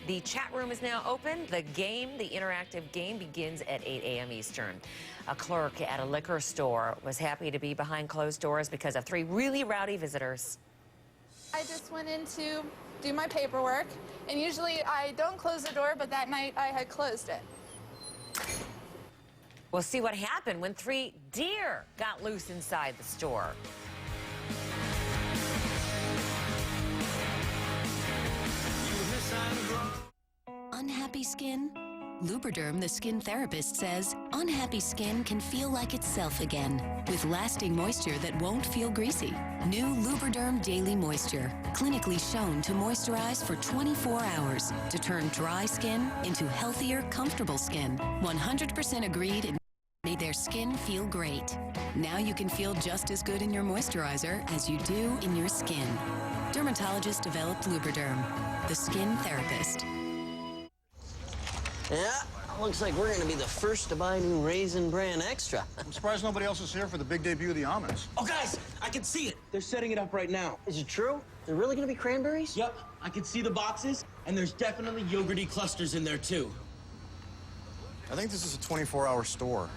The chat room is now open. The interactive game, begins at 8 a.m. Eastern. A clerk at a liquor store was happy to be behind closed doors because of 3 really rowdy visitors. I just went in to do my paperwork, and usually I don't close the door, but that night I had closed it. We'll see what happened when 3 deer got loose inside the store. Unhappy skin? Lubriderm, the skin therapist, says unhappy skin can feel like itself again with lasting moisture that won't feel greasy. New Lubriderm Daily Moisture, clinically shown to moisturize for 24 hours to turn dry skin into healthier, comfortable skin. 100% agreed it made their skin feel great. Now you can feel just as good in your moisturizer as you do in your skin. Dermatologist developed Lubriderm, the skin therapist. Yeah, looks like we're gonna be the first to buy new Raisin Bran Extra. I'm surprised nobody else is here for the big debut of the almonds. Oh, guys, I can see it. They're setting it up right now. Is it true? They're really gonna be cranberries? Yep, I can see the boxes, and there's definitely yogurty clusters in there, too. I think this is a 24-hour store.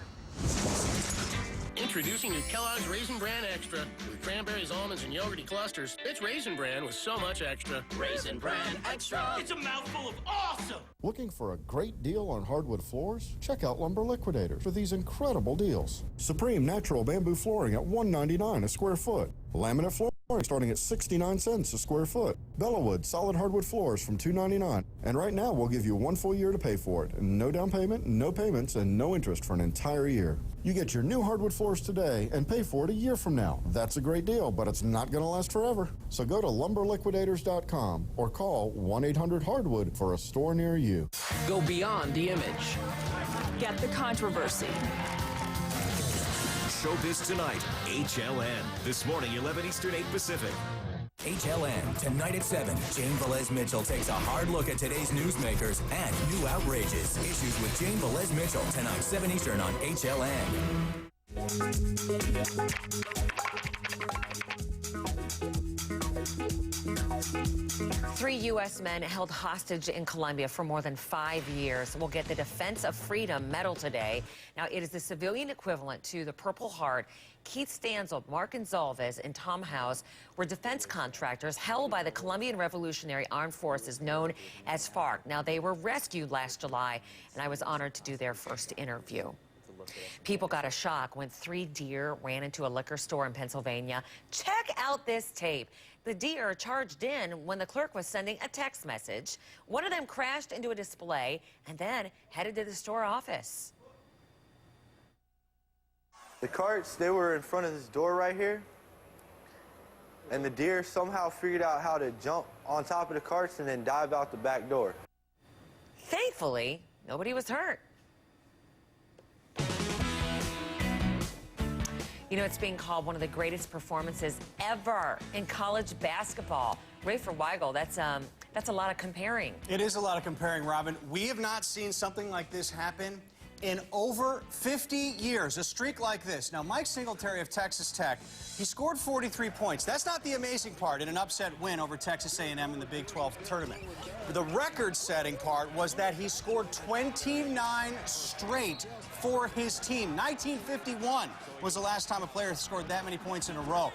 Introducing new Kellogg's Raisin Bran Extra. With cranberries, almonds, and yogurty clusters, it's Raisin Bran with so much extra. Raisin Bran Extra! It's a mouthful of awesome! Looking for a great deal on hardwood floors? Check out Lumber Liquidators for these incredible deals. Supreme natural bamboo flooring at $1.99 a square foot. Laminate flooring starting at 69 cents a square foot. Bellawood solid hardwood floors from $2.99. And right now we'll give you 1 full year to pay for it. No down payment, no payments, and no interest for an entire year. You get your new hardwood floors today and pay for it a year from now. That's a great deal, but it's not going to last forever. So go to lumberliquidators.com or call 1-800-HARDWOOD for a store near you. Go beyond the image. Get the controversy. Showbiz Tonight, HLN. This morning, 11 Eastern, 8 Pacific. HLN, tonight at 7, Jane Velez-Mitchell takes a hard look at today's newsmakers and new outrages. Issues with Jane Velez-Mitchell, tonight, 7 Eastern on HLN. 3 U.S. men held hostage in Colombia for more than 5 years will get the Defense of Freedom Medal today. Now, it is the civilian equivalent to the Purple Heart. Keith Stanzel, Mark Gonzalez, and Tom House were defense contractors held by the Colombian Revolutionary Armed Forces known as FARC. Now, they were rescued last July, and I was honored to do their first interview. People got a shock when 3 deer ran into a liquor store in Pennsylvania. Check out this tape. The deer charged in when the clerk was sending a text message. One of them crashed into a display and then headed to the store office. The carts, they were in front of this door right here, and the deer somehow figured out how to jump on top of the carts and then dive out the back door. Thankfully, nobody was hurt. You know, it's being called one of the greatest performances ever in college basketball. Rafer Weigel, that's a lot of comparing. It is a lot of comparing, Robin. We have not seen something like this happen in over 50 years, a streak like this. Now, Mike Singletary of Texas Tech, he scored 43 points. That's not the amazing part in an upset win over Texas A&M in the Big 12 tournament. The record-setting part was that he scored 29 straight for his team. 1951 was the last time a player scored that many points in a row.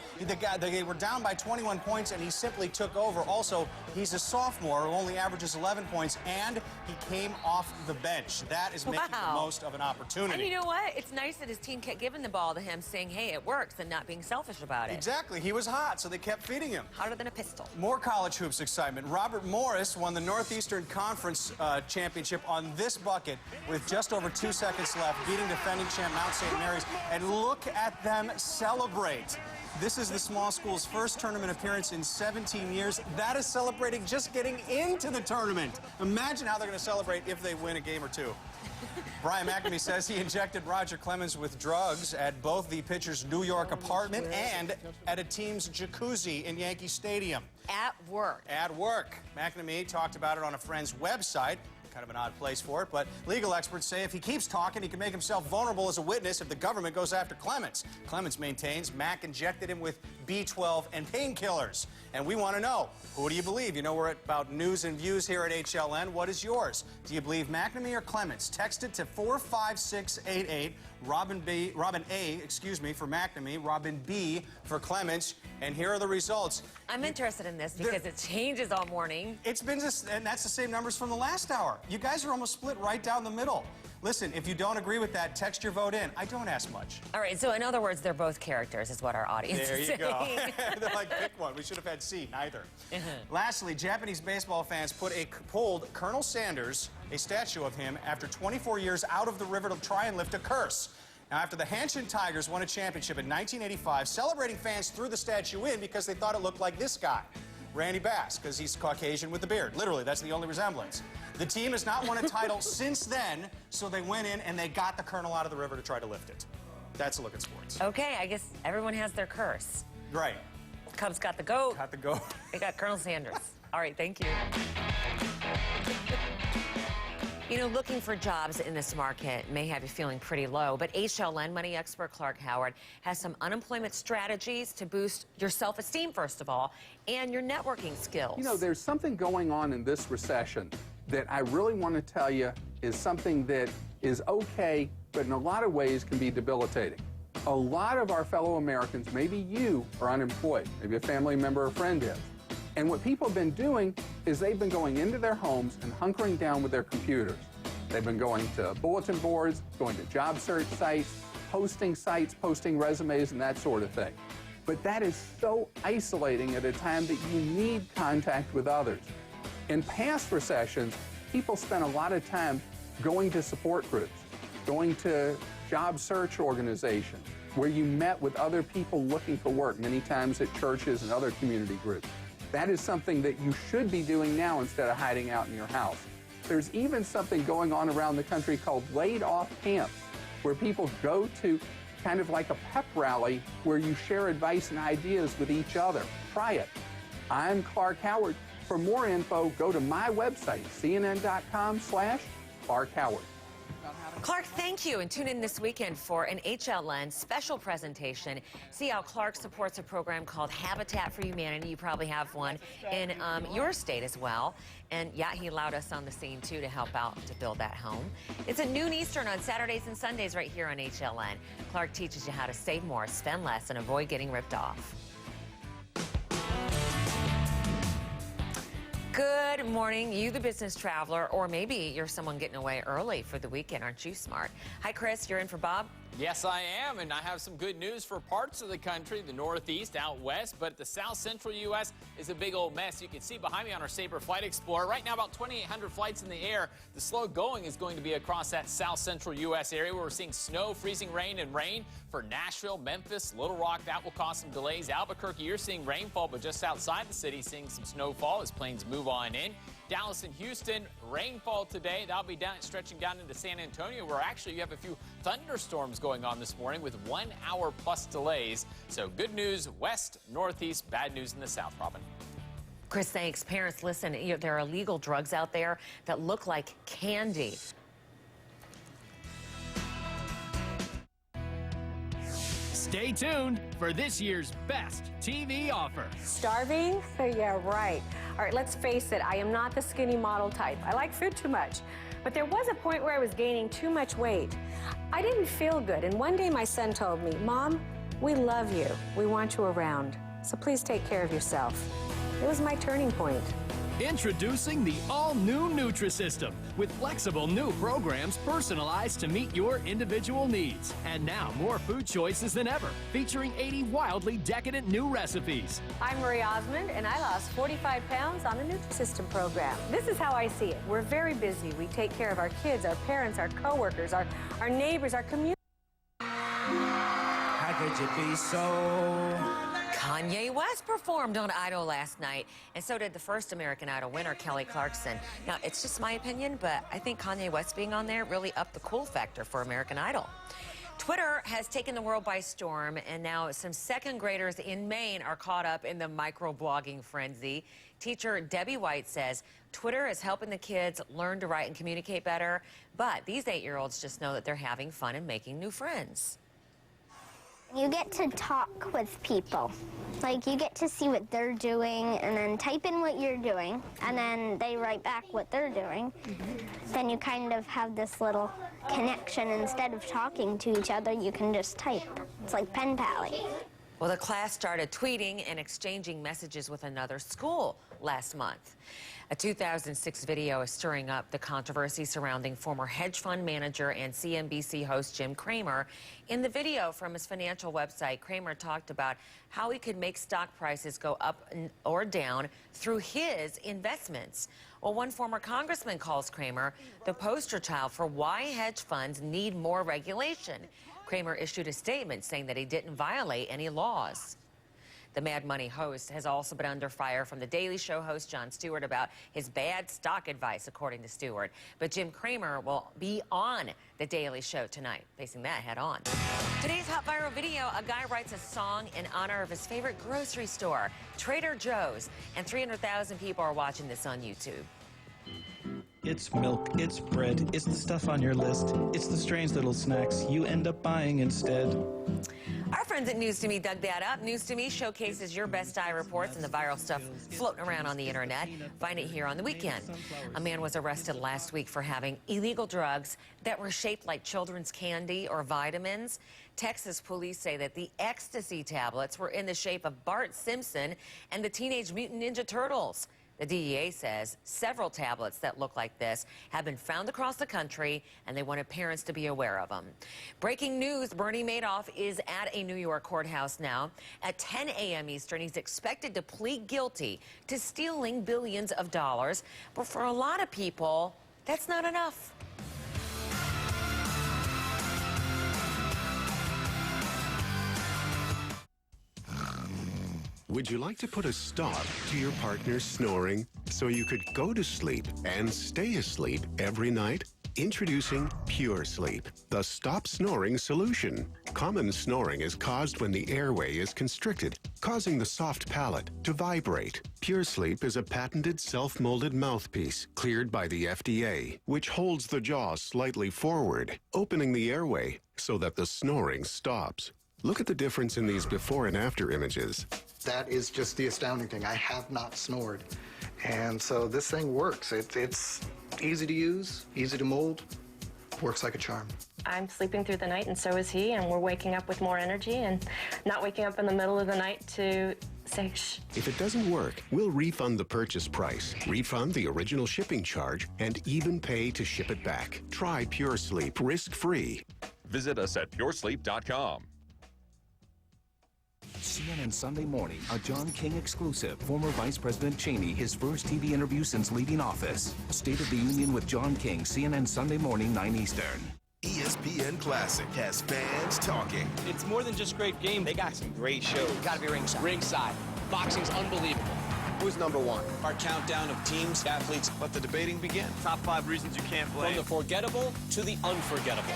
They were down by 21 points, and he simply took over. Also, he's a sophomore who only averages 11 points, and he came off the bench. That is making the most of an opportunity. And you know what? It's nice that his team kept giving the ball to him, saying, hey, it works, and not being selfish about it. Exactly. He was hot, so they kept feeding him. Hotter than a pistol. More college hoops excitement. Robert Morris won the Northeastern Conference Championship on this bucket with just over 2 seconds left, beating defending champ Mount St. Mary's. And look at them celebrate. This is the small school's first tournament appearance in 17 years. That is celebrating just getting into the tournament. Imagine how they're going to celebrate if they win a game or two. Brian McNamee says he injected Roger Clemens with drugs at both the pitcher's New York apartment and at a team's jacuzzi in Yankee Stadium. At work. At work. McNamee talked about it on a friend's website. Kind of an odd place for it, but legal experts say if he keeps talking, he can make himself vulnerable as a witness if the government goes after Clemens. Clemens maintains Mack injected him with B12, and painkillers. And we want to know, who do you believe? You know, we're about news and views here at HLN. What is yours? Do you believe McNamee or Clements? Text it to 45688. Robin A, excuse me, for McNamee, Robin B for Clements, and here are the results. I'm interested in this because it changes all morning. It's been just, and that's the same numbers from the last hour. You guys are almost split right down the middle. Listen, if you don't agree with that, text your vote in. I don't ask much. All right, so in other words, they're both characters, is what our audience is saying. There you go. They're like, pick one. We should have had C, neither. Lastly, Japanese baseball fans pulled Colonel Sanders, a statue of him, after 24 years out of the river to try and lift a curse. Now, after the Hanshin Tigers won a championship in 1985, celebrating fans threw the statue in because they thought it looked like this guy, Randy Bass, because he's Caucasian with the beard. Literally, that's the only resemblance. The team has not won a title since then, so they went in and they got the Colonel out of the river to try to lift it. That's a look at sports. Okay, I guess everyone has their curse. Right. Cubs got the goat. Got the goat. They got Colonel Sanders. All right, thank you. You know, looking for jobs in this market may have you feeling pretty low, but HLN money expert Clark Howard has some unemployment strategies to boost your self-esteem, first of all, and your networking skills. You know, there's something going on in this recession that I really want to tell you is something that is okay, but in a lot of ways can be debilitating. A lot of our fellow Americans, maybe you, are unemployed. Maybe a family member or friend is. And what people have been doing is they've been going into their homes and hunkering down with their computers. They've been going to bulletin boards, going to job search sites, posting resumes, and that sort of thing. But that is so isolating at a time that you need contact with others. In past recessions, people spent a lot of time going to support groups, going to job search organizations, where you met with other people looking for work, many times at churches and other community groups. That is something that you should be doing now instead of hiding out in your house. There's even something going on around the country called laid-off camps, where people go to kind of like a pep rally where you share advice and ideas with each other. Try it. I'm Clark Howard. For more info, go to my website, cnn.com/Clark Howard. Clark, thank you, and tune in this weekend for an HLN special presentation. See how Clark supports a program called Habitat for Humanity. You probably have one in your state as well. And yeah, he allowed us on the scene, too, to help out to build that home. It's at noon Eastern on Saturdays and Sundays right here on HLN. Clark teaches you how to save more, spend less, and avoid getting ripped off. Good morning, you the business traveler, or maybe you're someone getting away early for the weekend. Aren't you smart? Hi, Chris. You're in for Bob? Yes, I am, and I have some good news for parts of the country, the Northeast, out west, but the South Central U.S. is a big old mess. You can see behind me on our Sabre Flight Explorer, right now about 2,800 flights in the air. The slow going is going to be across that South Central U.S. area where we're seeing snow, freezing rain, and rain for Nashville, Memphis, Little Rock. That will cause some delays. Albuquerque, you're seeing rainfall, but just outside the city, seeing some snowfall as planes move on in. Dallas and Houston, rainfall today. That'll be stretching down into San Antonio, where actually you have a few thunderstorms going on this morning with 1 hour plus delays. So good news west, northeast, bad news in the south, Robin. Chris, thanks. Parents, listen, there are illegal drugs out there that look like candy. Stay tuned for this year's best TV offer. Starving? Yeah, right. All right, let's face it, I am not the skinny model type. I like food too much. But there was a point where I was gaining too much weight. I didn't feel good, and one day my son told me, "Mom, we love you. We want you around. So please take care of yourself." It was my turning point. Introducing the all-new Nutrisystem with flexible new programs personalized to meet your individual needs. And now more food choices than ever, featuring 80 wildly decadent new recipes. I'm Marie Osmond, and I lost 45 pounds on the Nutrisystem program. This is how I see it. We're very busy. We take care of our kids, our parents, our coworkers, our neighbors, our community. How could you be so... Kanye West performed on Idol last night, and so did the first American Idol winner, Kelly Clarkson. Now, it's just my opinion, but I think Kanye West being on there really upped the cool factor for American Idol. Twitter has taken the world by storm, and now some second graders in Maine are caught up in the microblogging frenzy. Teacher Debbie White says Twitter is helping the kids learn to write and communicate better, but these 8-year-olds just know that they're having fun and making new friends. You get to talk with people. Like, you get to see what they're doing and then type in what you're doing, and then they write back what they're doing. Then you kind of have this little connection. Instead of talking to each other, you can just type. It's like pen pally. Well, the class started tweeting and exchanging messages with another school last month. A 2006 video is stirring up the controversy surrounding former hedge fund manager and CNBC host Jim Cramer. In the video from his financial website, Cramer talked about how he could make stock prices go up or down through his investments. Well, one former congressman calls Cramer the poster child for why hedge funds need more regulation. Cramer issued a statement saying that he didn't violate any laws. The Mad Money host has also been under fire from The Daily Show host Jon Stewart about his bad stock advice, according to Stewart. But Jim Cramer will be on The Daily Show tonight, facing that head on. Today's hot viral video, a guy writes a song in honor of his favorite grocery store, Trader Joe's, and 300,000 people are watching this on YouTube. It's milk, it's bread, it's the stuff on your list, it's the strange little snacks you end up buying instead. Our friends at News to Me dug that up. News to Me showcases your best eye reports and the viral stuff floating around on the internet. Find it here on the weekend. A man was arrested last week for having illegal drugs that were shaped like children's candy or vitamins. Texas police say that the ecstasy tablets were in the shape of Bart Simpson and the Teenage Mutant Ninja Turtles. The DEA says several tablets that look like this have been found across the country, and they wanted parents to be aware of them. Breaking news, Bernie Madoff is at a New York courthouse now. At 10 a.m. Eastern, he's expected to plead guilty to stealing billions of dollars. But for a lot of people, that's not enough. Would you like to put a stop to your partner's snoring so you could go to sleep and stay asleep every night? Introducing Pure Sleep, the stop snoring solution. Common snoring is caused when the airway is constricted, causing the soft palate to vibrate. Pure Sleep is a patented self-molded mouthpiece cleared by the FDA, which holds the jaw slightly forward, opening the airway so that the snoring stops. Look at the difference in these before and after images. That is just the astounding thing. I have not snored. And so this thing works. It's easy to use, easy to mold, works like a charm. I'm sleeping through the night, and so is he, and we're waking up with more energy and not waking up in the middle of the night to say shh. If it doesn't work, we'll refund the purchase price, refund the original shipping charge, and even pay to ship it back. Try Pure Sleep risk-free. Visit us at puresleep.com. CNN Sunday Morning, a John King exclusive. Former Vice President Cheney, his first TV interview since leaving office. State of the Union with John King, CNN Sunday Morning, 9 Eastern. ESPN Classic has fans talking. It's more than just great game. They got some great shows. Gotta be ringside. Ringside. Boxing's unbelievable. Who's number one? Our countdown of teams, athletes. Let the debating begin. Top 5 reasons you can't play. From the forgettable to the unforgettable.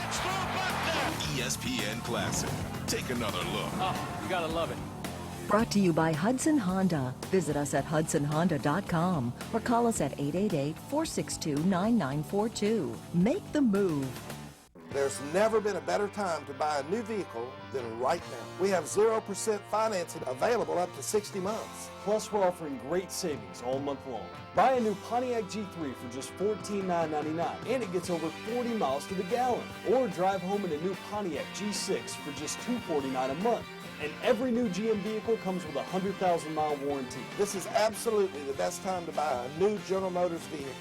ESPN Classic. Take another look. Oh, you gotta love it. Brought to you by Hudson Honda. Visit us at hudsonhonda.com or call us at 888-462-9942. Make the move. There's never been a better time to buy a new vehicle than right now. We have 0% financing available up to 60 months. Plus, we're offering great savings all month long. Buy a new Pontiac G3 for just $14,999, and it gets over 40 miles to the gallon. Or drive home in a new Pontiac G6 for just $249 a month. And every new GM vehicle comes with a 100,000-mile warranty. This is absolutely the best time to buy a new General Motors vehicle.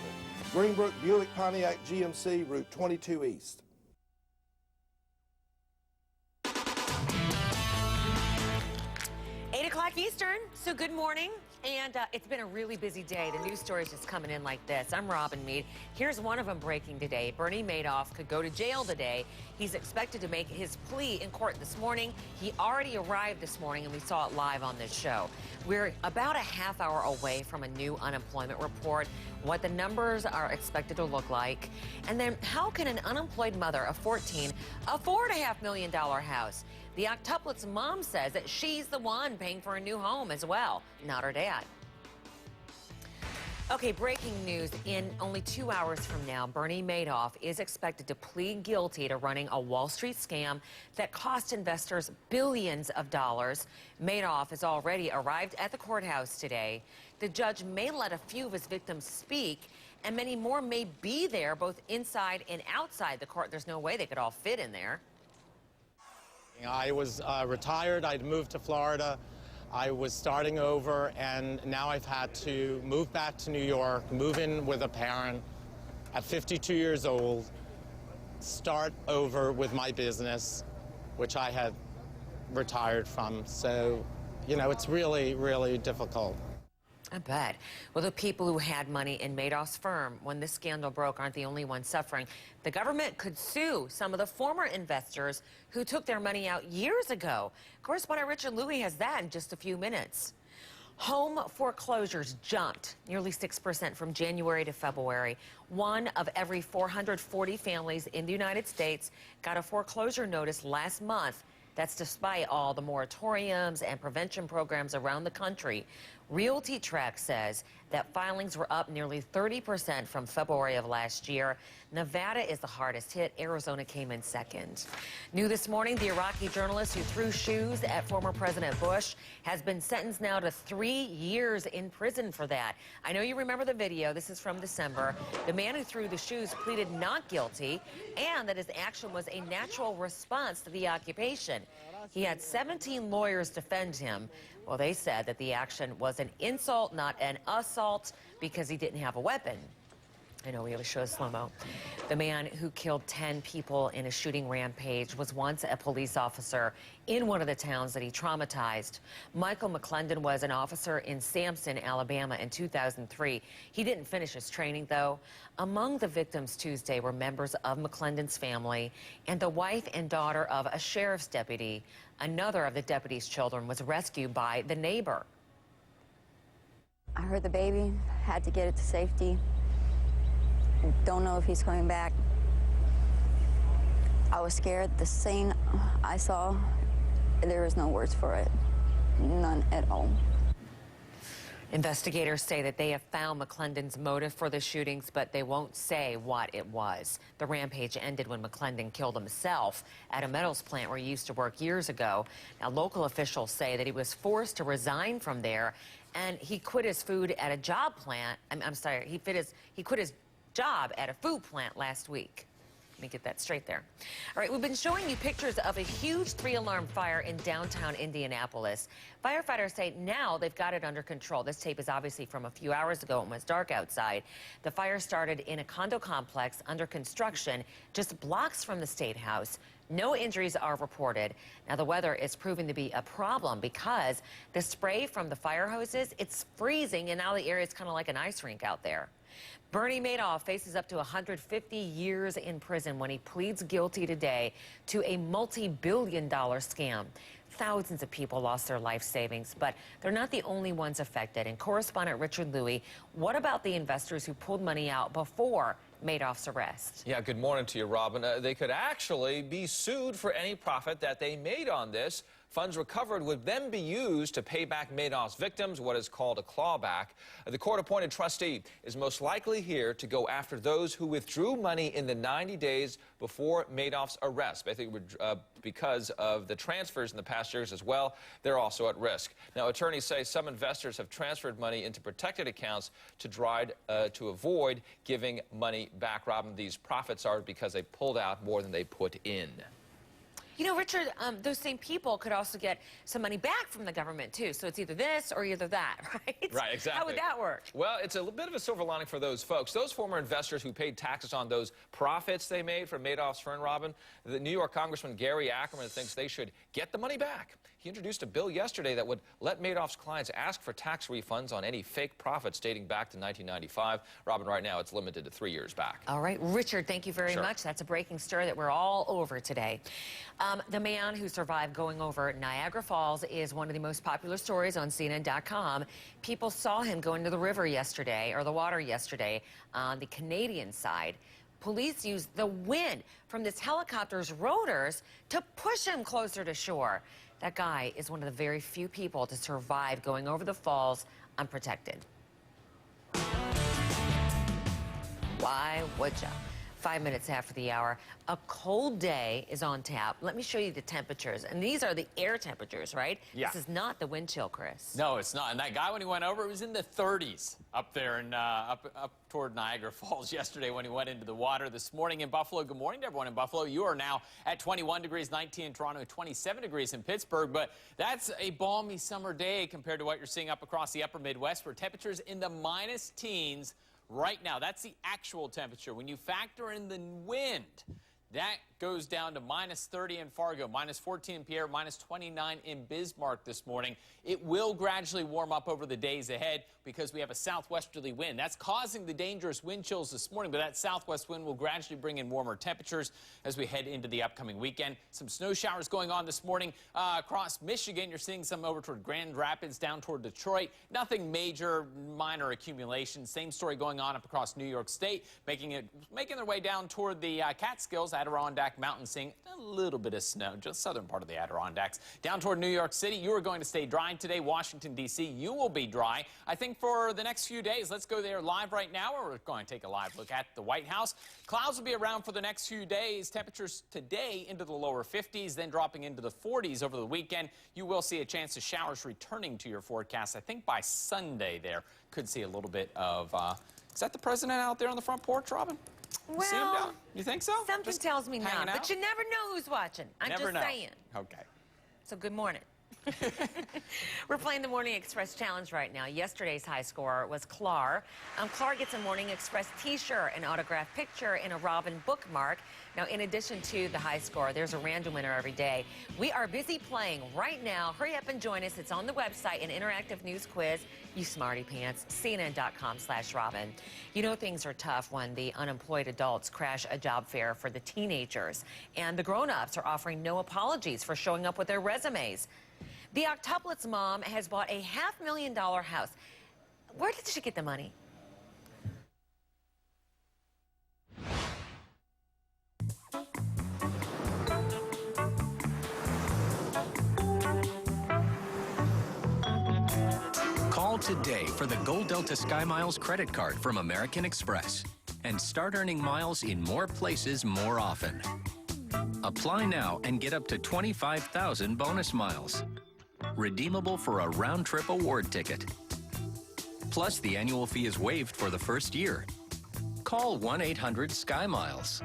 Greenbrook Buick Pontiac GMC, Route 22 East. Eastern, so good morning. And it's been a really busy day. The news stories just coming in like this. I'm Robin Meade. Here's one of them breaking today. Bernie Madoff could go to jail today. He's expected to make his plea in court this morning. He already arrived this morning, and we saw it live on this show. We're about a half hour away from a new unemployment report, what the numbers are expected to look like, and then how can an unemployed mother of 14 afford a $500,000 house? The octuplet's mom says that she's the one paying for a new home as well, not her dad. Okay, breaking news. In only 2 hours from now, Bernie Madoff is expected to plead guilty to running a Wall Street scam that cost investors billions of dollars. Madoff has already arrived at the courthouse today. The judge may let a few of his victims speak, and many more may be there, both inside and outside the court. There's no way they could all fit in there. I was retired. I'd moved to Florida. I was starting over, and now I've had to move back to New York, move in with a parent at 52 years old, start over with my business, which I had retired from. So, you know, it's really, really difficult. I bet. Well, the people who had money in Madoff's firm when this scandal broke aren't the only ones suffering. The government could sue some of the former investors who took their money out years ago. Correspondent Richard Louie has that in just a few minutes. Home foreclosures jumped nearly 6% from January to February. 1 of every 440 families in the United States got a foreclosure notice last month. That's despite all the moratoriums and prevention programs around the country. Realty Track says that filings were up nearly 30% from February of last year. Nevada is the hardest hit. Arizona came in second. New this morning, the Iraqi journalist who threw shoes at former President Bush has been sentenced now to 3 years in prison for that. I know you remember the video. This is from December. The man who threw the shoes pleaded not guilty and that his action was a natural response to the occupation. He had 17 lawyers defend him. Well, they said that the action was an insult, not an assault, because he didn't have a weapon. I know we have a show of slow-mo. The man who killed 10 people in a shooting rampage was once a police officer in one of the towns that he traumatized. Michael McClendon was an officer in Samson, Alabama in 2003. He didn't finish his training, though. Among the victims Tuesday were members of McClendon's family and the wife and daughter of a sheriff's deputy. Another of the deputy's children was rescued by the neighbor. I heard the baby, had to get it to safety. Don't know if he's coming back. I was scared. The scene I saw, there is no words for it. None at all. Investigators say that they have found McClendon's motive for the shootings, but they won't say what it was. The rampage ended when McClendon killed himself at a metals plant where he used to work years ago. Now, local officials say that he was forced to resign from there, and he quit his food at a job plant. I'm sorry, he quit his job at a food plant last week. Let me get that straight there. All right, we've been showing you pictures of a huge 3-alarm fire in downtown Indianapolis. Firefighters say now they've got it under control. This tape is obviously from a few hours ago when it was dark outside. The fire started in a condo complex under construction just blocks from the State House. No injuries are reported. Now, the weather is proving to be a problem because the spray from the fire hoses, it's freezing, and now the area is kind of like an ice rink out there. Bernie Madoff faces up to 150 years in prison when he pleads guilty today to a multi-billion-dollar scam. Thousands of people lost their life savings, but they're not the only ones affected. And correspondent Richard Louie, what about the investors who pulled money out before Madoff's arrest? Yeah, good morning to you, Robin. They could actually be sued for any profit that they made on this. Funds recovered would then be used to pay back Madoff's victims, what is called a clawback. The court-appointed trustee is most likely here to go after those who withdrew money in the 90 days before Madoff's arrest. Basically, because of the transfers in the past years as well, they're also at risk. Now, attorneys say some investors have transferred money into protected accounts to avoid giving money back. Robin, these profits are because they pulled out more than they put in. You know, Richard, those same people could also get some money back from the government, too. So it's either this or either that, right? Right, exactly. How would that work? Well, it's a bit of a silver lining for those folks. Those former investors who paid taxes on those profits they made from Madoff's firm, Robin, the New York Congressman Gary Ackerman thinks they should get the money back. He introduced a bill yesterday that would let Madoff's clients ask for tax refunds on any fake profits dating back to 1995. Robin, right now it's limited to 3 years back. All right, Richard, thank you very much. That's a breaking story that we're all over today. The man who survived going over Niagara Falls is one of the most popular stories on CNN.com. People saw him go into the river yesterday, or the water yesterday, on the Canadian side. Police used the wind from this helicopter's rotors to push him closer to shore. That guy is one of the very few people to survive going over the falls unprotected. Why would ya? 5 minutes after the hour, a cold day is on tap. Let me show you the temperatures. And these are the air temperatures, right? Yeah. This is not the wind chill, Chris. No, it's not. And that guy, when he went over, it was in the 30s up there and up toward Niagara Falls yesterday when he went into the water. This morning in Buffalo, good morning to everyone in Buffalo. You are now at 21 degrees, 19 in Toronto, 27 degrees in Pittsburgh. But that's a balmy summer day compared to what you're seeing up across the upper Midwest, where temperatures in the minus teens right now. That's the actual temperature. When you factor in the wind, that goes down to minus 30 in Fargo, minus 14 in Pierre, minus 29 in Bismarck this morning. It will gradually warm up over the days ahead because we have a southwesterly wind. That's causing the dangerous wind chills this morning, but that southwest wind will gradually bring in warmer temperatures as we head into the upcoming weekend. Some snow showers going on this morning across Michigan. You're seeing some over toward Grand Rapids, down toward Detroit. Nothing major, minor accumulation. Same story going on up across New York State, making their way down toward the Catskills, Adirondack Mountain, seeing a little bit of snow, just southern part of the Adirondacks. Down toward New York City, you are going to stay dry today. Washington, D.C., you will be dry. I think for the next few days, let's go there live right now, where we're going to take a live look at the White House. Clouds will be around for the next few days. Temperatures today into the lower 50s, then dropping into the 40s over the weekend. You will see a chance of showers returning to your forecast. I think by Sunday there, could see a little bit of, is that the president out there on the front porch, Robin? Well, you think so? Something Just tells me not, hanging out? but you never know who's watching. I'm Never just know. saying. Okay. So good morning. We're playing the Morning Express Challenge right now. Yesterday's high score was Clar. Clar gets a Morning Express t-shirt, an autographed picture, and a Robin bookmark. Now, in addition to the high score, there's a random winner every day. We are busy playing right now. Hurry up and join us. It's on the website, an interactive news quiz. You smarty pants, CNN.com/Robin. You know things are tough when the unemployed adults crash a job fair for the teenagers, and the grown-ups are offering no apologies for showing up with their resumes. The octuplets mom has bought a $500,000 house. Where did she get the money? Call today for the Gold Delta Sky Miles credit card from American Express and start earning miles in more places more often. Apply now and get up to 25,000 bonus miles. Redeemable for a round-trip award ticket. Plus, the annual fee is waived for the first year. Call 1-800-SKY-MILES.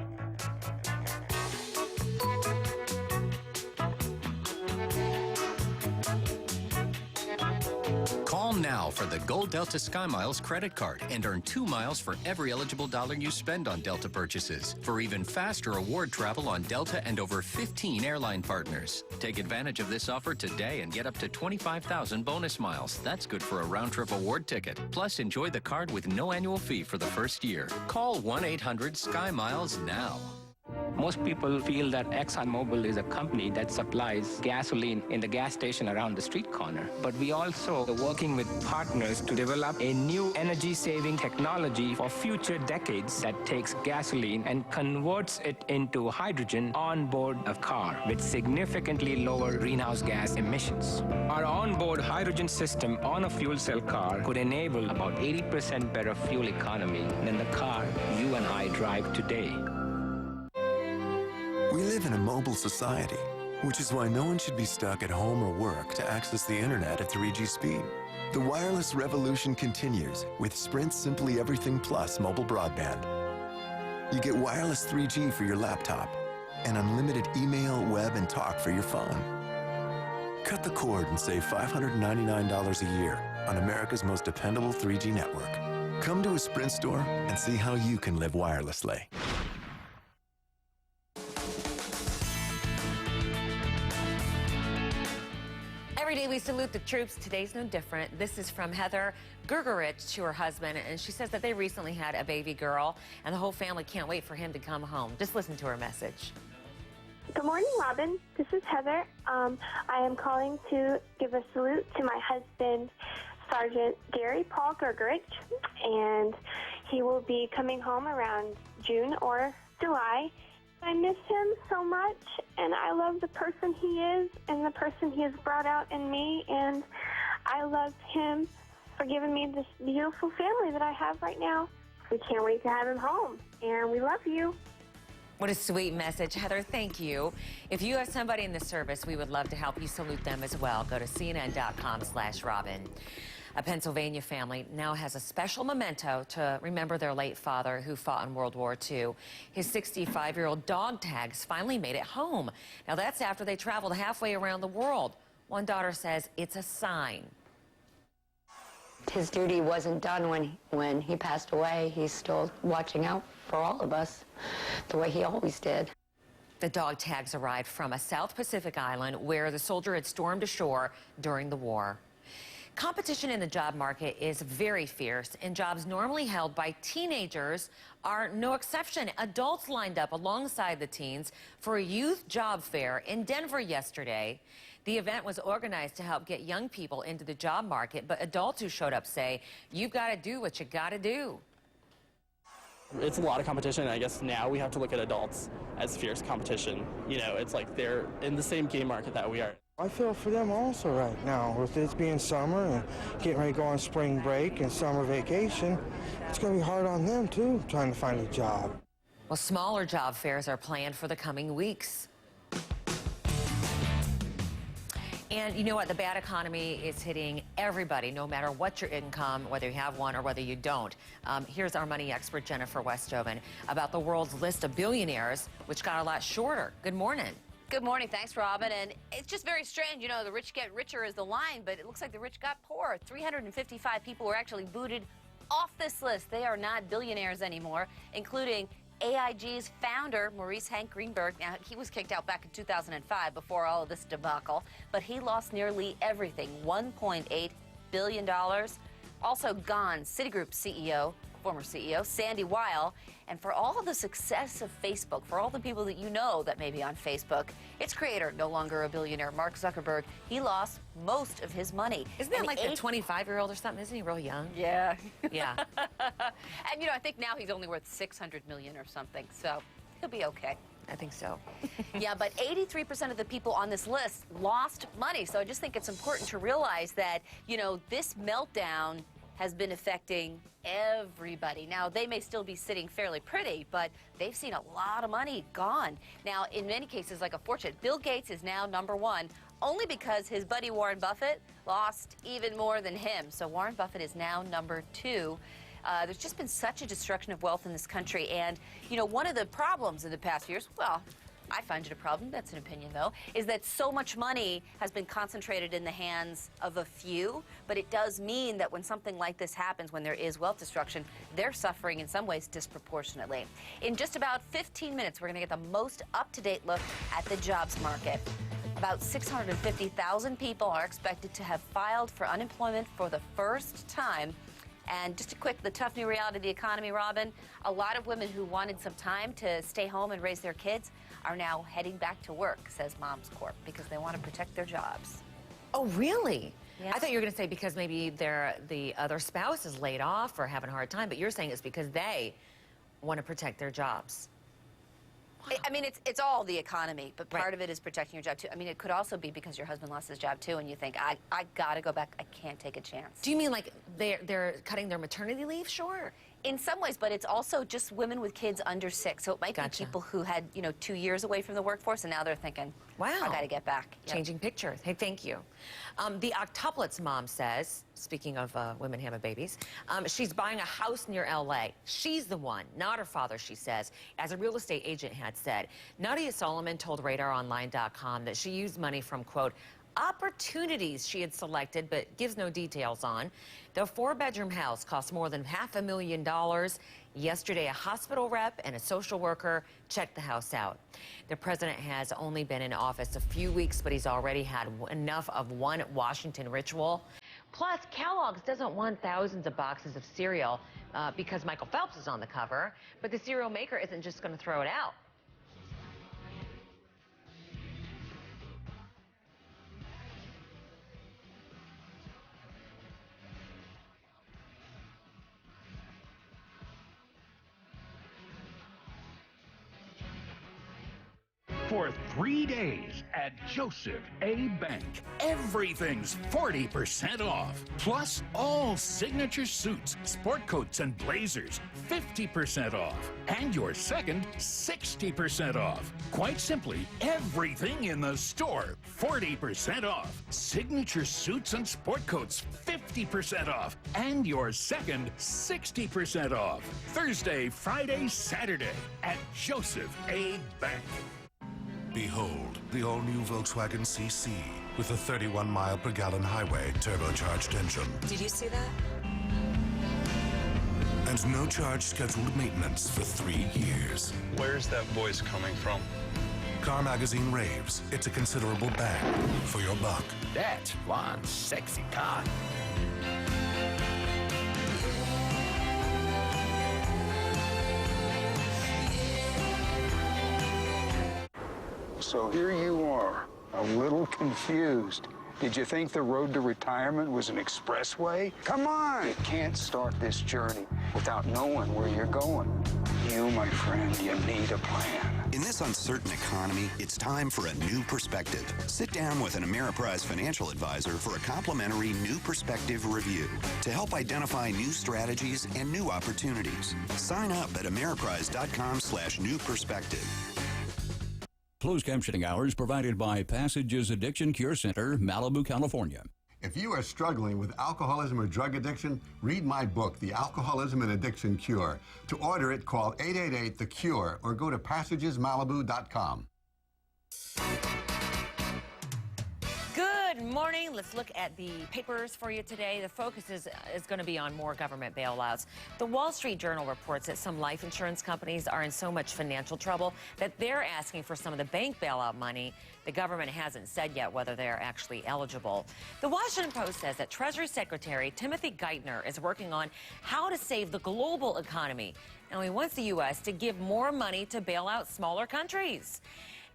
Call now for the Gold Delta Sky Miles credit card and earn 2 miles for every eligible dollar you spend on Delta purchases for even faster award travel on Delta and over 15 airline partners. Take advantage of this offer today and get up to 25,000 bonus miles. That's good for a round-trip award ticket. Plus, enjoy the card with no annual fee for the first year. Call 1-800-SKY-MILES now. Most people feel that ExxonMobil is a company that supplies gasoline in the gas station around the street corner. But we also are working with partners to develop a new energy-saving technology for future decades that takes gasoline and converts it into hydrogen on board a car with significantly lower greenhouse gas emissions. Our onboard hydrogen system on a fuel cell car could enable about 80% better fuel economy than the car you and I drive today. We live in a mobile society, which is why no one should be stuck at home or work to access the internet at 3G speed. The wireless revolution continues with Sprint's Simply Everything Plus mobile broadband. You get wireless 3G for your laptop and unlimited email, web, and talk for your phone. Cut the cord and save $599 a year on America's most dependable 3G network. Come to a Sprint store and see how you can live wirelessly. Every day we salute the troops. Today's no different. This is from Heather Gergerich to her husband, and she says that they recently had a baby girl, and the whole family can't wait for him to come home. Just listen to her message. Good morning, Robin. This is Heather. I am calling to give a salute to my husband, Sergeant Gary Paul Gergerich, and he will be coming home around June or July. I miss him so much, and I love the person he is and the person he has brought out in me, and I love him for giving me this beautiful family that I have right now. We can't wait to have him home, and we love you. What a sweet message, Heather. Thank you. If you have somebody in the service, we would love to help you salute them as well. Go to cnn.com/Robin. A Pennsylvania family now has a special memento to remember their late father who fought in World War II. His 65-year-old dog tags finally made it home. Now that's after they traveled halfway around the world. One daughter says it's a sign. His duty wasn't done when he passed away. He's still watching out for all of us the way he always did. The dog tags arrived from a South Pacific island where the soldier had stormed ashore during the war. Competition in the job market is very fierce, and jobs normally held by teenagers are no exception. Adults lined up alongside the teens for a youth job fair in Denver yesterday. The event was organized to help get young people into the job market, but adults who showed up say, you've got to do what you got to do. It's a lot of competition, and I guess now we have to look at adults as fierce competition. You know, it's like they're in the same game market that we are. I feel for them also right now, with it being summer and getting ready to go on spring break and summer vacation. It's going to be hard on them, too, trying to find a job. Well, smaller job fairs are planned for the coming weeks. And you know what? The bad economy is hitting everybody, no matter what your income, whether you have one or whether you don't. Here's our money expert, Jennifer Westhoven, about the world's list of billionaires, which got a lot shorter. Good morning. Good morning. Thanks, Robin. And it's just very strange. You know, the rich get richer is the line, but it looks like the rich got poorer. 355 people were actually booted off this list. They are not billionaires anymore, including AIG's founder, Maurice Hank Greenberg. Now, he was kicked out back in 2005 before all of this debacle, but he lost nearly everything, $1.8 billion. Also gone, Citigroup CEO, former CEO, Sandy Weil. And for all of the success of Facebook, for all the people that you know that may be on Facebook, its creator, no longer a billionaire, Mark Zuckerberg, he lost most of his money. Isn't that like the 25-year-old or something? Isn't he real young? Yeah. Yeah. And, you know, I think now he's only worth $600 million or something, so he'll be okay. I think so. Yeah, but 83% of the people on this list lost money. So I just think it's important to realize that, you know, this meltdown has been affecting everybody. Now, they may still be sitting fairly pretty, but they've seen a lot of money gone. Now, in many cases, like a fortune, Bill Gates is now #1, only because his buddy Warren Buffett lost even more than him. So Warren Buffett is now #2. There's just been such a destruction of wealth in this country. And, you know, one of the problems in the past years, well, I find it a problem, that's an opinion though, is that so much money has been concentrated in the hands of a few, but it does mean that when something like this happens, when there is wealth destruction, they're suffering in some ways disproportionately. In just about 15 minutes, we're going to get the most up-to-date look at the jobs market. About 650,000 people are expected to have filed for unemployment for the first time. And just a quick, the tough new reality of the economy, Robin, a lot of women who wanted some time to stay home and raise their kids are now heading back to work, says Moms Corp, because they want to protect their jobs. Oh, really? Yeah. I thought you were going to say because maybe the other spouse is laid off or having a hard time, but you're saying it's because they want to protect their jobs. Wow. I mean, it's all the economy, but part of it is protecting your job, too. I mean, it could also be because your husband lost his job, too, and you think, I got to go back. I can't take a chance. Do you mean like they're cutting their maternity leave? Sure. In some ways, but it's also just women with kids under 6. So it might be people who had, you know, 2 years away from the workforce, and now they're thinking, wow, I got to get back. Yep. Changing pictures. Hey, thank you. The octuplets mom says, speaking of women having babies, she's buying a house near L.A. She's the one, not her father, she says, as a real estate agent had said. Nadia Solomon told RadarOnline.com that she used money from, quote, opportunities she had selected, but gives no details on. The 4-bedroom house cost more than $500,000. Yesterday, a hospital rep and a social worker checked the house out. The president has only been in office a few weeks, but he's already had enough of one Washington ritual. Plus, Kellogg's doesn't want thousands of boxes of cereal because Michael Phelps is on the cover, but the cereal maker isn't just going to throw it out. For 3 days at Joseph A. Bank, everything's 40% off. Plus all signature suits, sport coats, and blazers, 50% off. And your second, 60% off. Quite simply, everything in the store, 40% off. Signature suits and sport coats, 50% off. And your second, 60% off. Thursday, Friday, Saturday at Joseph A. Bank. Behold, the all-new Volkswagen CC with a 31-mile-per-gallon highway turbocharged engine. Did you see that? And no charge scheduled maintenance for 3 years. Where's that voice coming from? Car Magazine raves it's a considerable bang for your buck. That's one sexy car. So here you are, a little confused. Did you think the road to retirement was an expressway? Come on! You can't start this journey without knowing where you're going. You, my friend, you need a plan. In this uncertain economy, it's time for a new perspective. Sit down with an Ameriprise financial advisor for a complimentary New Perspective review to help identify new strategies and new opportunities. Sign up at ameriprise.com/new perspective. Closed captioning hours provided by Passages Addiction Cure Center, Malibu, California. If you are struggling with alcoholism or drug addiction, read my book, The Alcoholism and Addiction Cure. To order it, call 888-THE-CURE or go to passagesmalibu.com. Good morning. Let's look at the papers for you today. The focus is going to be on more government bailouts. The Wall Street Journal reports that some life insurance companies are in so much financial trouble that they're asking for some of the bank bailout money. The government hasn't said yet whether they're actually eligible. The Washington Post says that Treasury Secretary Timothy Geithner is working on how to save the global economy. Now, he wants the U.S. to give more money to bail out smaller countries.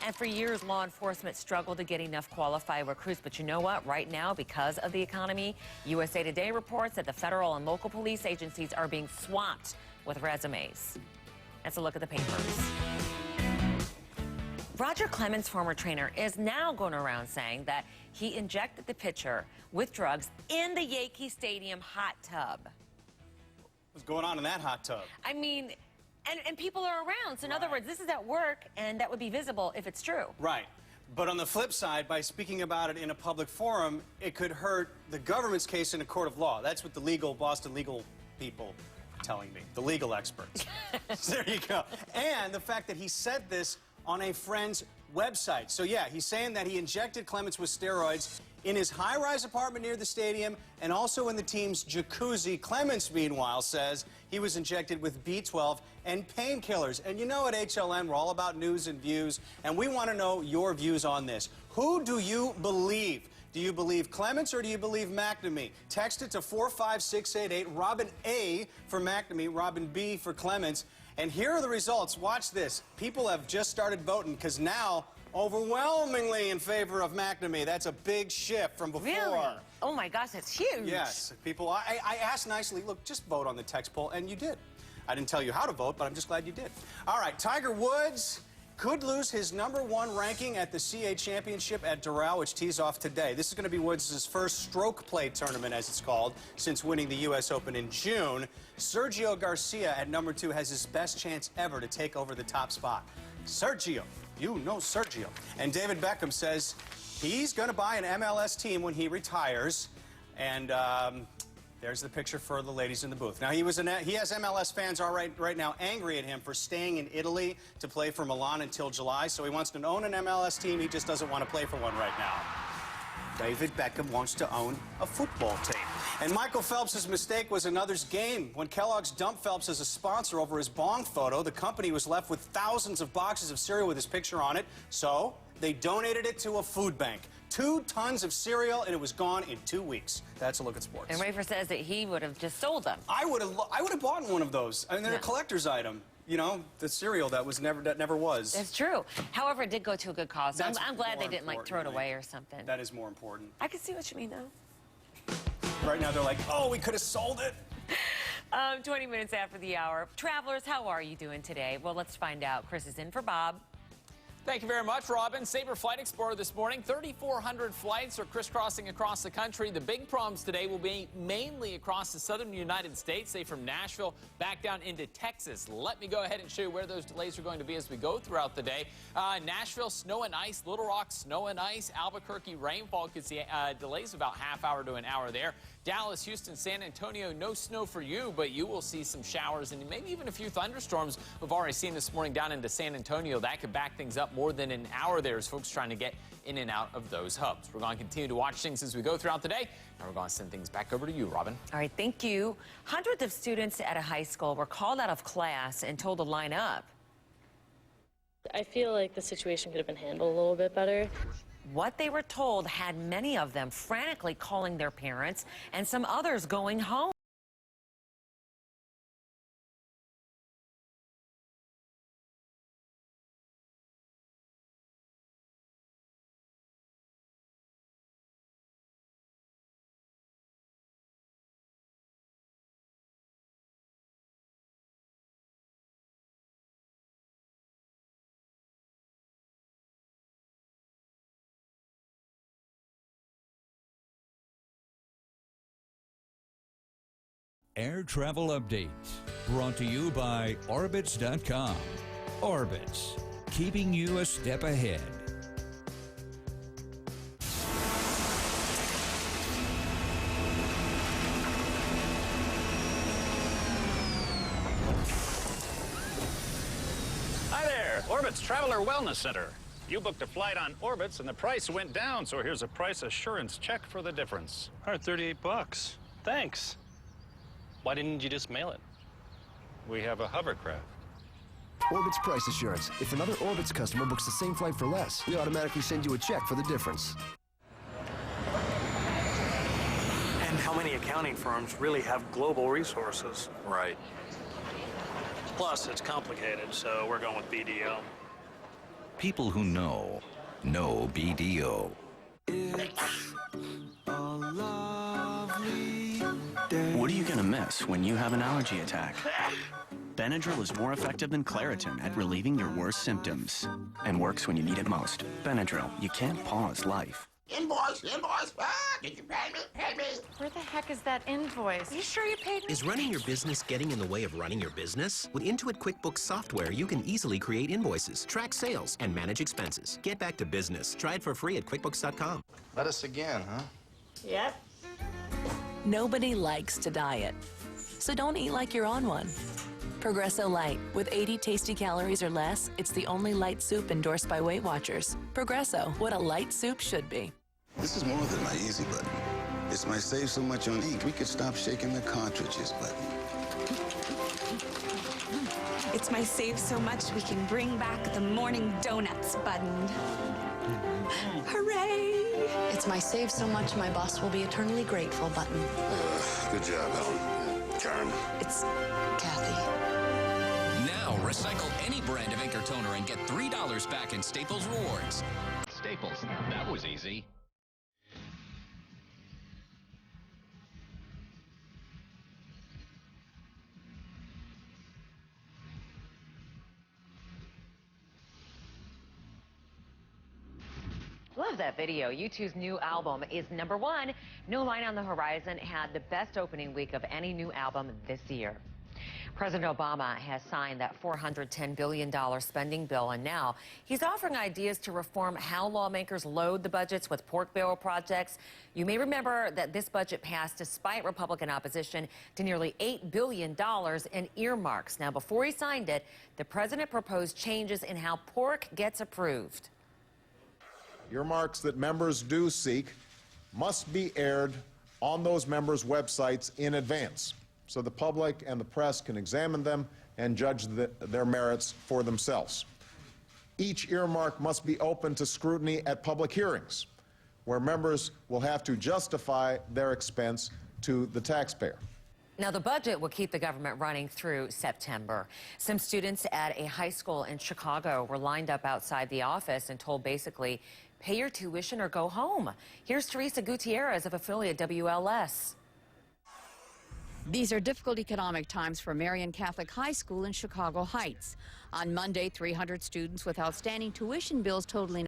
And for years, law enforcement struggled to get enough qualified recruits. But you know what? Right now, because of the economy, USA Today reports that the federal and local police agencies are being swamped with resumes. Let's a look at the papers. Roger Clemens, former trainer, is now going around saying that he injected the pitcher with drugs in the Yankee Stadium hot tub. What's going on in that hot tub? I mean, and people are around. So in other words, this is at work, and that would be visible if it's true. Right. But on the flip side, by speaking about it in a public forum, it could hurt the government's case in a court of law. That's what the Boston legal people are telling me, the legal experts. So there you go. And the fact that he said this on a friend's website. So yeah, he's saying that he injected Clemens with steroids in his high-rise apartment near the stadium and also in the team's jacuzzi. Clemens, meanwhile, says he was injected with B12 and painkillers. And you know, at HLN, we're all about news and views, and we want to know your views on this. Who do you believe? Do you believe Clemens or do you believe McNamee? Text it to 45688. Robin A for McNamee, Robin B for Clemens. And here are the results. Watch this. People have just started voting because now overwhelmingly in favor of McNamee. That's a big shift from before. Really? Oh my gosh, that's huge. Yes, people, I asked nicely, look, just vote on the text poll, and you did. I didn't tell you how to vote, but I'm just glad you did. All right, Tiger Woods could lose his #1 ranking at the CA Championship at Doral, which tees off today. This is going to be Woods' first stroke play tournament, as it's called, since winning the U.S. Open in June. Sergio Garcia at #2 has his best chance ever to take over the top spot. Sergio. You know Sergio. And David Beckham says he's going to buy an MLS team when he retires. And there's the picture for the ladies in the booth. Now, he has MLS fans right now angry at him for staying in Italy to play for Milan until July. So he wants to own an MLS team. He just doesn't want to play for one right now. David Beckham wants to own a football team. And Michael Phelps' mistake was another's game. When Kellogg's dumped Phelps as a sponsor over his bong photo, the company was left with thousands of boxes of cereal with his picture on it. So they donated it to a food bank. 2 tons of cereal, and it was gone in 2 weeks. That's a look at sports. And Rafer says that he would have just sold them. I would have bought one of those. I mean, they're a collector's item. You know, the cereal that never was. It's true. However, it did go to a good cause. So I'm glad they didn't like throw it away or something. That is more important. I can see what you mean, though. Right now, they're like, oh, we could have sold it. 20 minutes after the hour. Travelers, how are you doing today? Well, let's find out. Chris is in for Bob. Thank you very much, Robin. Sabre Flight Explorer this morning. 3,400 flights are crisscrossing across the country. The big problems today will be mainly across the southern United States, say from Nashville back down into Texas. Let me go ahead and show you where those delays are going to be as we go throughout the day. Nashville, snow and ice. Little Rock, snow and ice. Albuquerque, rainfall. Could see delays of about half hour to an hour there. Dallas, Houston, San Antonio, no snow for you, but you will see some showers and maybe even a few thunderstorms. We've already seen this morning down into San Antonio. That could back things up more than an hour there as folks trying to get in and out of those hubs. We're going to continue to watch things as we go throughout the day. Now we're going to send things back over to you, Robin. All right, thank you. Hundreds of students at a high school were called out of class and told to line up. I feel like the situation could have been handled a little bit better. What they were told had many of them frantically calling their parents and some others going home. Air travel updates brought to you by Orbitz.com. Orbitz, keeping you a step ahead. Hi there, Orbitz Traveler Wellness Center. You booked a flight on Orbitz and the price went down, so here's a price assurance check for the difference. $138. Thanks. Why didn't you just mail it? We have a hovercraft. Orbitz Price Assurance. If another Orbitz customer books the same flight for less, we automatically send you a check for the difference. And how many accounting firms really have global resources? Right. Plus, it's complicated, so we're going with BDO. People who know BDO. What are you going to miss when you have an allergy attack? Benadryl is more effective than Claritin at relieving your worst symptoms and works when you need it most. Benadryl, you can't pause life. Invoice! Did you pay me? Pay me! Where the heck is that invoice? You sure you paid me? Is running your business getting in the way of running your business? With Intuit QuickBooks software, you can easily create invoices, track sales, and manage expenses. Get back to business. Try it for free at QuickBooks.com. Lettuce again, huh? Yep. Nobody likes to diet, so don't eat like you're on one. Progresso Light, with 80 tasty calories or less, it's the only light soup endorsed by Weight Watchers. Progresso, what a light soup should be. This is more than my easy button. It's my save so much on ink, we could stop shaking the cartridges button. It's my save so much we can bring back the morning donuts button. Hooray! It's my save so much my boss will be eternally grateful button. Good job, Ellen. Karen. It's Kathy. Now, recycle any brand of ink or toner and get $3 back in Staples Rewards. Staples, that was easy. Love that video. U2's new album is #1. No Line on the Horizon had the best opening week of any new album this year. President Obama has signed that $410 billion spending bill, and now he's offering ideas to reform how lawmakers load the budgets with pork barrel projects. You may remember that this budget passed despite Republican opposition to nearly $8 billion in earmarks. Now, before he signed it, the president proposed changes in how pork gets approved. Earmarks that members do seek must be aired on those members' websites in advance, so the public and the press can examine them and judge their merits for themselves. Each earmark must be open to scrutiny at public hearings, where members will have to justify their expense to the taxpayer. Now, the budget will keep the government running through September. Some students at a high school in Chicago were lined up outside the office and told basically, pay your tuition or go home. Here's Teresa Gutierrez of affiliate WLS. These are difficult economic times for Marian Catholic High School in Chicago Heights. On Monday, 300 students with outstanding tuition bills totaling